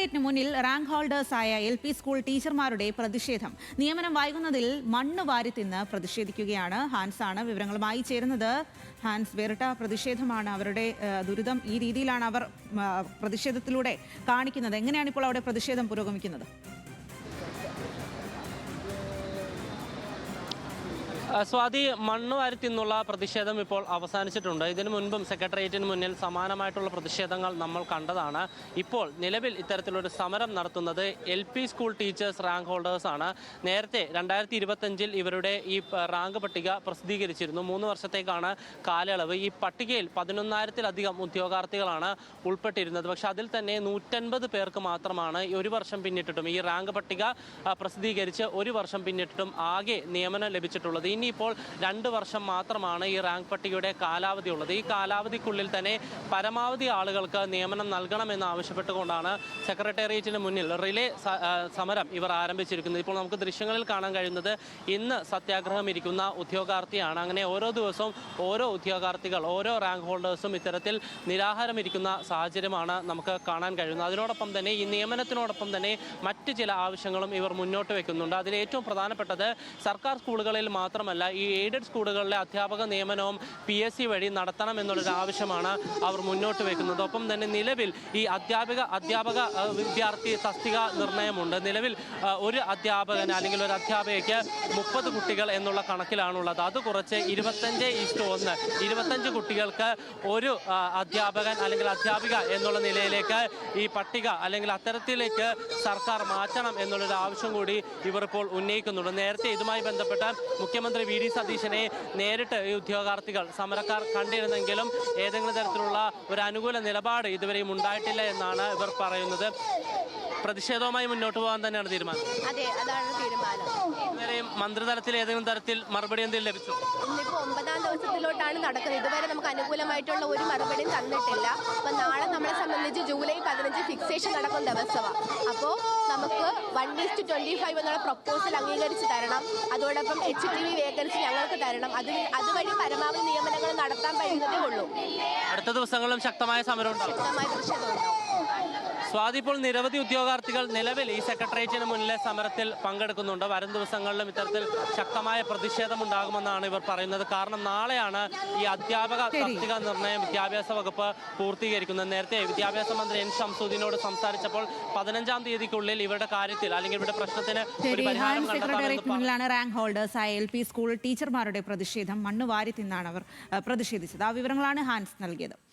സെക്രട്ടേറിയറ്റിന് മുന്നിൽ rank ഹോൾഡേഴ്സായ LP school ടീച്ചർമാരുടെ പ്രതിഷേധം. നിയമനം വൈകുന്നതിൽ മണ്ണ് വാരി തിന്ന് പ്രതിഷേധിക്കുകയാണ്. ഹാൻസ് ആണ് വിവരങ്ങളുമായി ചേരുന്നത്. ഹാൻസ്, വേറിട്ട പ്രതിഷേധമാണ്. അവരുടെ ദുരിതം ഈ രീതിയിലാണ് അവർ പ്രതിഷേധത്തിലൂടെ കാണിക്കുന്നത്. എങ്ങനെയാണ് ഇപ്പോൾ അവിടെ പ്രതിഷേധം പുരോഗമിക്കുന്നത്? സ്വാതി, മണ്ണ് വാരി തിന്നുള്ള പ്രതിഷേധം ഇപ്പോൾ അവസാനിച്ചിട്ടുണ്ട്. ഇതിനു മുൻപും സെക്രട്ടേറിയറ്റിന് മുന്നിൽ സമാനമായിട്ടുള്ള പ്രതിഷേധങ്ങൾ നമ്മൾ കണ്ടതാണ്. ഇപ്പോൾ നിലവിൽ ഇത്തരത്തിലൊരു സമരം നടത്തുന്നത് LP സ്കൂൾ ടീച്ചേഴ്സ് റാങ്ക് ഹോൾഡേഴ്സാണ്. നേരത്തെ 2025 ഇവരുടെ ഈ റാങ്ക് പട്ടിക പ്രസിദ്ധീകരിച്ചിരുന്നു. 3 വർഷത്തേക്കാണ് കാലയളവ്. ഈ പട്ടികയിൽ 11,000-ലധികം ഉദ്യോഗാർത്ഥികളാണ് ഉൾപ്പെട്ടിരുന്നത്. പക്ഷേ അതിൽ തന്നെ 150 പേർക്ക് മാത്രമാണ് ഒരു വർഷം പിന്നിട്ടിട്ടും, ഈ റാങ്ക് പട്ടിക പ്രസിദ്ധീകരിച്ച് ഒരു വർഷം പിന്നിട്ടിട്ടും ആകെ നിയമനം ലഭിച്ചിട്ടുള്ളത്. ഇനിയിപ്പോൾ 2 വർഷം മാത്രമാണ് ഈ റാങ്ക് പട്ടികയുടെ കാലാവധി ഉള്ളത്. ഈ കാലാവധിക്കുള്ളിൽ തന്നെ പരമാവധി ആളുകൾക്ക് നിയമനം നൽകണമെന്ന് ആവശ്യപ്പെട്ടുകൊണ്ടാണ് സെക്രട്ടേറിയറ്റിന് മുന്നിൽ റിലേ സമരം ഇവർ ആരംഭിച്ചിരിക്കുന്നത്. ഇപ്പോൾ നമുക്ക് ദൃശ്യങ്ങളിൽ കാണാൻ കഴിയുന്നത് ഇന്ന് സത്യാഗ്രഹം ഇരിക്കുന്ന ഉദ്യോഗാർത്ഥിയാണ്. അങ്ങനെ ഓരോ ദിവസവും ഓരോ ഉദ്യോഗാർത്ഥികൾ, ഓരോ റാങ്ക് ഹോൾഡേഴ്സും ഇത്തരത്തിൽ നിരാഹാരം ഇരിക്കുന്ന സാഹചര്യമാണ് നമുക്ക് കാണാൻ കഴിയുന്നത്. അതിനോടൊപ്പം തന്നെ ഈ നിയമനത്തിനോടൊപ്പം തന്നെ മറ്റ് ചില ആവശ്യങ്ങളും ഇവർ മുന്നോട്ട് വെക്കുന്നുണ്ട്. അതിൽ ഏറ്റവും പ്രധാനപ്പെട്ടത് സർക്കാർ സ്കൂളുകളിൽ മാത്രമല്ല, ഈ എയ്ഡഡ് സ്കൂളുകളിലെ അധ്യാപക നിയമനവും PSC വഴി നടത്തണം എന്നുള്ളൊരു ആവശ്യമാണ് അവർ മുന്നോട്ട് വെക്കുന്നത്. ഒപ്പം തന്നെ നിലവിൽ ഈ അധ്യാപക വിദ്യാർത്ഥി തസ്തിക നിർണയമുണ്ട്. നിലവിൽ ഒരു അധ്യാപകന് അല്ലെങ്കിൽ ഒരു അധ്യാപികയ്ക്ക് 30 കുട്ടികൾ എന്നുള്ള കണക്കിലാണുള്ളത്. അത് കുറച്ച് 25:1, 25 കുട്ടികൾക്ക് ഒരു അധ്യാപകൻ അല്ലെങ്കിൽ അധ്യാപിക എന്നുള്ള നിലയിലേക്ക് ഈ പട്ടിക അല്ലെങ്കിൽ അത്തരത്തിലേക്ക് സർക്കാർ മാറ്റണം എന്നുള്ളൊരു ആവശ്യം കൂടി ഇവർ ഇപ്പോൾ ഉന്നയിക്കുന്നുണ്ട്. നേരത്തെ ഇതുമായി ബന്ധപ്പെട്ട മുഖ്യമന്ത്രി VD സതീശനെ നേരിട്ട് ഈ ഉദ്യോഗാർത്ഥികൾ, സമരക്കാർ കണ്ടിരുന്നെങ്കിലും ഏതെങ്കിലും തരത്തിലുള്ള ഒരു അനുകൂല നിലപാട് ഇതുവരെയും ഉണ്ടായിട്ടില്ല എന്നാണ് ഇവർ പറയുന്നത്. പ്രതിഷേധവുമായി മുന്നോട്ട് പോകാൻ തന്നെയാണ് തീരുമാനം. അതെ, അതാണ് തീരുമാനം. ഇതുവരെയും മന്ത്രിതലത്തിൽ ഏതെങ്കിലും തരത്തിൽ മറുപടി എന്തെങ്കിലും ലഭിച്ചു? ഇന്നിപ്പോൾ 9ാം ദിവസത്തിലോട്ടാണ് നടക്കുന്നത്. ഇതുവരെ നമുക്ക് അനുകൂലമായിട്ടുള്ള ഒരു മറുപടിയും തന്നിട്ടില്ല. അപ്പം നാളെ നമ്മളെ സംബന്ധിച്ച് ജൂലൈ 15 ഫിക്സേഷൻ നടക്കുന്ന ദിവസമാണ്. അപ്പോൾ നമുക്ക് 1:25 എന്നുള്ള പ്രപ്പോസൽ അംഗീകരിച്ച് തരണം. അതോടൊപ്പം HTV വേക്കൻസി ഞങ്ങൾക്ക് തരണം. അതുവഴി പരമാവധി നിയമനങ്ങൾ നടത്താൻ കഴിയുന്നതേ ഉള്ളൂ. അടുത്ത ദിവസങ്ങളിലും ശക്തമായ സമരം ഉണ്ടാവും. ശക്തമായ പ്രതിഷേധം ഉണ്ടാവും. സ്വാതി, ഇപ്പോൾ നിരവധി ഉദ്യോഗാർത്ഥികൾ നിലവിൽ ഈ സെക്രട്ടേറിയറ്റിന് മുന്നിലെ സമരത്തിൽ പങ്കെടുക്കുന്നുണ്ട്. വരും ദിവസങ്ങളിലും ഇത്തരത്തിൽ ശക്തമായ പ്രതിഷേധം ഉണ്ടാകുമെന്നാണ് ഇവർ പറയുന്നത്. കാരണം നാളെയാണ് ഈ അധ്യാപക തസ്തിക നിർണയം വിദ്യാഭ്യാസ വകുപ്പ് പൂർത്തീകരിക്കുന്നത്. നേരത്തെ വിദ്യാഭ്യാസ മന്ത്രി N. ഷംസുദ്ദീനോട് സംസാരിച്ചപ്പോൾ 15-ാം തീയതിക്കുള്ളിൽ ഇവരുടെ കാര്യത്തിൽ അല്ലെങ്കിൽ ഇവരുടെ പ്രശ്നത്തിന് ഒരു പരിഹാരം കണ്ടെത്താമെന്ന് റാങ്ക് ഹോൾഡേഴ്സായ LP സ്കൂൾ ടീച്ചർമാരുടെ പ്രതിഷേധം. മണ്ണ് വാരി തിന്നാണ് അവർ പ്രതിഷേധിച്ചത്. ആ വിവരങ്ങളാണ് ഹാൻസ് നൽകിയത്.